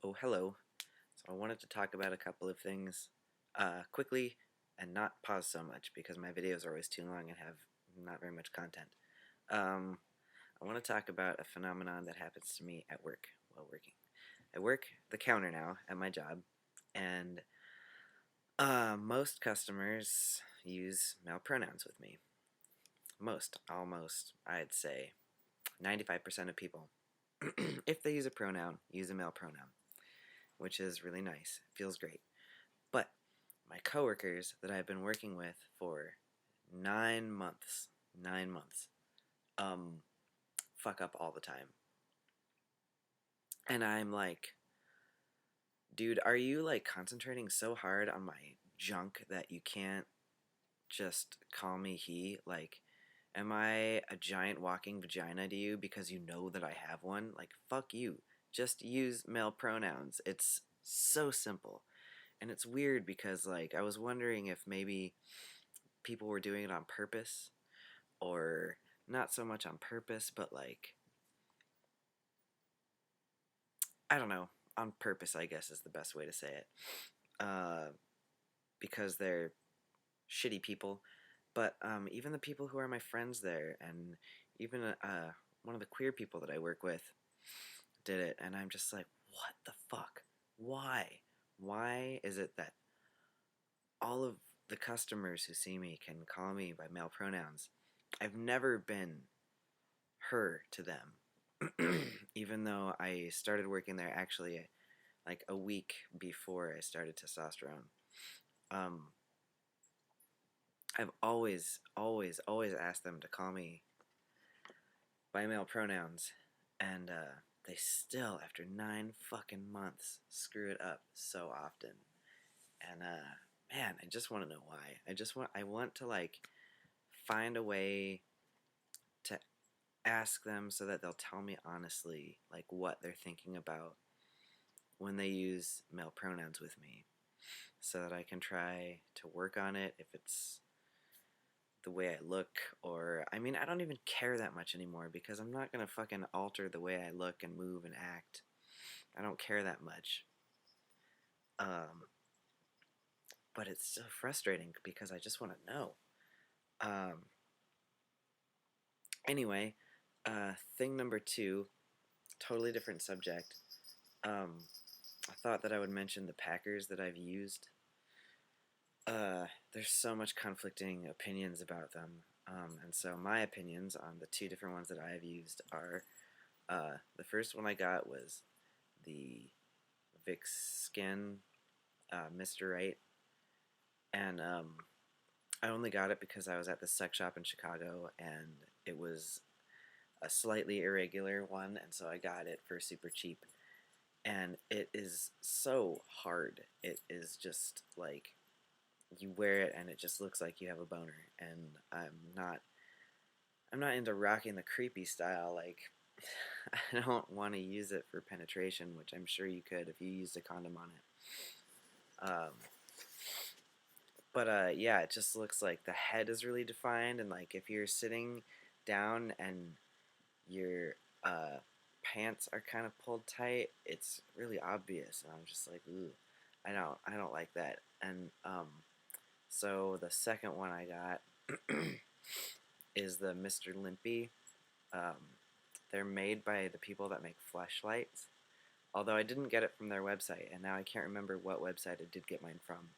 Oh, hello. So I wanted to talk about a couple of things quickly and not pause so much because my videos are always too long and have not very much content. I want to talk about a phenomenon that happens to me at work while working. I work the counter now at my job, and most customers use male pronouns with me. Almost, I'd say 95% of people, if they use a pronoun, use a male pronoun, which is really nice. It feels great. But my coworkers that I've been working with for 9 months, um, fuck up all the time. And I'm like, dude, are you like concentrating so hard on my junk that you can't just call me he? Like, am I a giant walking vagina to you because you know that I have one? Like, fuck you. Just use male pronouns. It's so simple. And it's weird because, like, I was wondering if maybe people were doing it on purpose, or not so much on purpose, but like, I don't know, on purpose, I guess is the best way to say it. Uh, because they're shitty people. But even the people who are my friends there, and even one of the queer people that I work with did it, and I'm just like, what the fuck? Why? Why is it that all of the customers who see me can call me by male pronouns? I've never been her to them, even though I started working there actually like a week before I started testosterone. Um, I've always asked them to call me by male pronouns, and they still, after 9 fucking months, screw it up so often. And man, I just want to know why. I want to like find a way to ask them so that they'll tell me honestly, like what they're thinking about when they use male pronouns with me, so that I can try to work on it if it's the way I look, or I mean, I don't even care that much anymore because I'm not gonna fucking alter the way I look and move and act. I don't care that much. Um, but it's so frustrating because I just want to know. Um, anyway, thing number two, totally different subject. Um, I thought that I would mention the Packers that I've used. There's so much conflicting opinions about them. And so my opinions on the two different ones that I have used are, the first one I got was the Vicks Skin Mr. Right, and I only got it because I was at the sex shop in Chicago, and it was a slightly irregular one, and so I got it for super cheap. And it is so hard. It is just like you wear it and it just looks like you have a boner. And I'm not into rocking the creepy style. Like, I don't want to use it for penetration, which I'm sure you could if you used a condom on it. But yeah, it just looks like the head is really defined, and like if you're sitting down and your pants are kind of pulled tight, it's really obvious. And I'm just like, ooh, I don't like that. And so the second one I got is the Mr. Limpy. Um, they're made by the people that make fleshlights. Although I didn't get it from their website, and now I can't remember what website I did get mine from.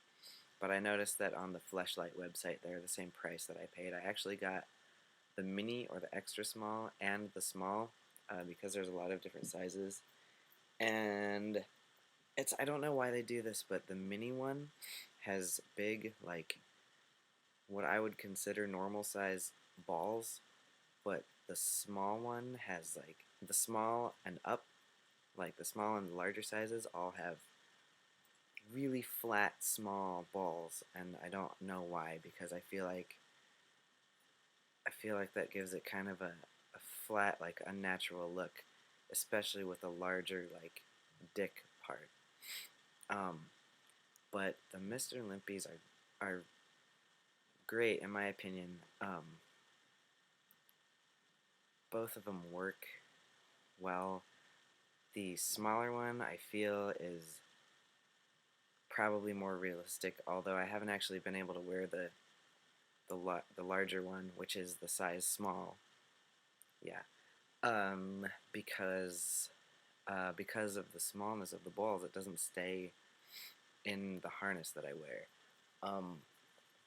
But I noticed that on the Fleshlight website, they're the same price that I paid. I actually got the mini or the extra small and the small because there's a lot of different sizes. And I don't know why they do this, but the mini one has big, like, what I would consider normal size balls, but the small one has, like, the small and up, like the small and the larger sizes all have really flat, small balls, and I don't know why, because I feel like that gives it kind of a flat, like unnatural look, especially with a larger like dick part. Um, but the Mr. Limpies are great in my opinion. Both of them work well. the smaller one I feel is probably more realistic, although I haven't actually been able to wear the larger one, which is the size small. Yeah, because of the smallness of the balls, it doesn't stay in the harness that I wear. Um,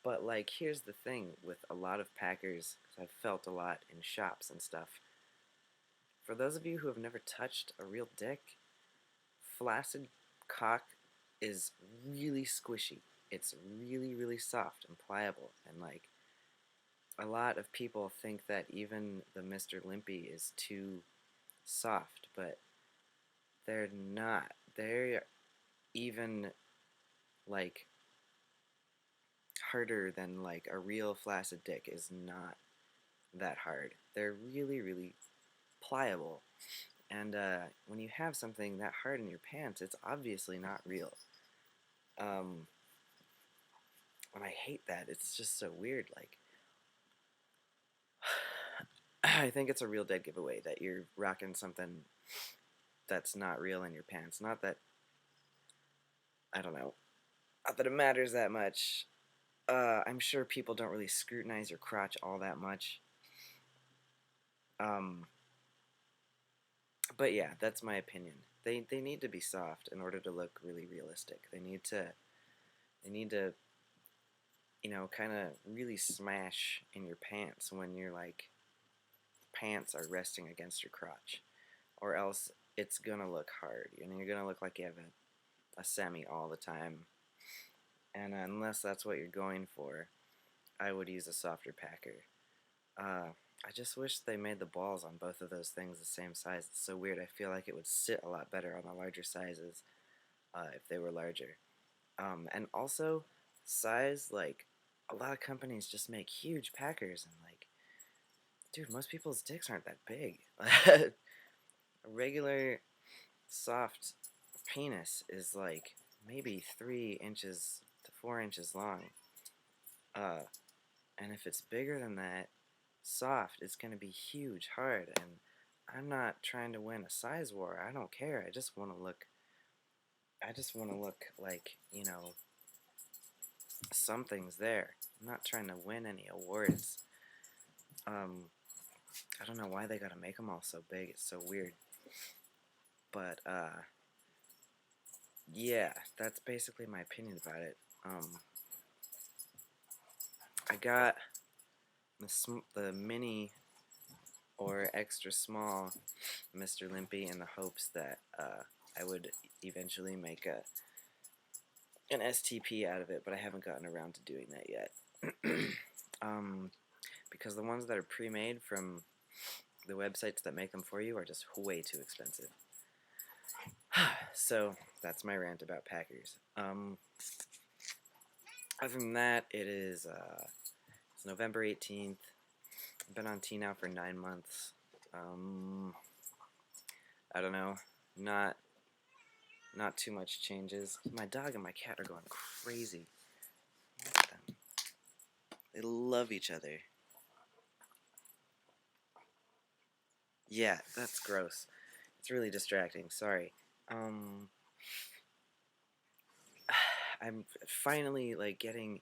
but like, here's the thing with a lot of packers, because I've felt a lot in shops and stuff. For those of you who have never touched a real dick, flaccid cock is really squishy. It's really, really soft and pliable, and like a lot of people think that even the Mr. Limpy is too soft, but they're not. They're even like harder than like a real flaccid dick is not that hard. They're really, really pliable. And when you have something that hard in your pants, it's obviously not real. And I hate that. It's just so weird. Like, I think it's a real dead giveaway that you're rocking something that's not real in your pants. Not that, I don't know, not that it matters that much. I'm sure people don't really scrutinize your crotch all that much. Um, but yeah, that's my opinion. They need to be soft in order to look really realistic. They need to kind of really smash in your pants when your like pants are resting against your crotch, or else it's gonna look hard. You're gonna look like you have a semi all the time. And unless that's what you're going for, I would use a softer packer. I just wish they made the balls on both of those things the same size. It's so weird. I feel like it would sit a lot better on the larger sizes if they were larger. And also, size, like, a lot of companies just make huge packers, and, like, dude, most people's dicks aren't that big. A regular, soft penis is, like, maybe 3 inches to 4 inches long. And if it's bigger than that, soft, it's going to be huge, hard, and I'm not trying to win a size war. I don't care. I just want to look like, something's there. I'm not trying to win any awards. I don't know why they gotta make them all so big. It's so weird. But, yeah, that's basically my opinion about it. I got the mini or extra small Mr. Limpy in the hopes that I would eventually make an STP out of it, but I haven't gotten around to doing that yet. Because the ones that are pre-made from the websites that make them for you are just way too expensive. So that's my rant about packers. Other than that, it's November 18th. I've been on T now for 9 months. I don't know, not too much changes. My dog and my cat are going crazy. Look at them. They love each other. Yeah, that's gross. It's really distracting. Sorry. I'm finally like getting.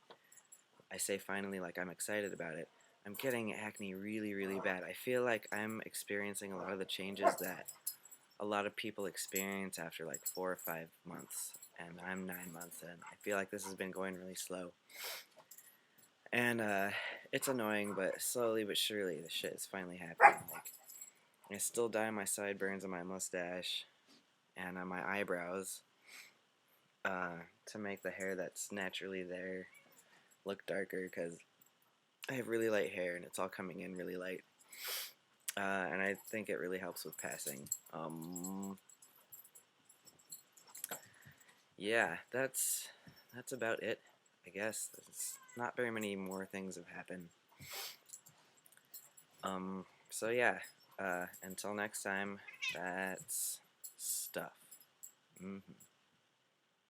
I say finally like I'm excited about it. I'm getting acne really, really bad. I feel like I'm experiencing a lot of the changes that a lot of people experience after like 4 or 5 months, and I'm 9 months in. I feel like this has been going really slow. And it's annoying, but slowly but surely the shit is finally happening. Like, I still dye my sideburns and my mustache and on my eyebrows to make the hair that's naturally there look darker, because I have really light hair and it's all coming in really light. And I think it really helps with passing. Yeah, that's about it, I guess. There's not very many more things have happened. So yeah, until next time, that's stuff.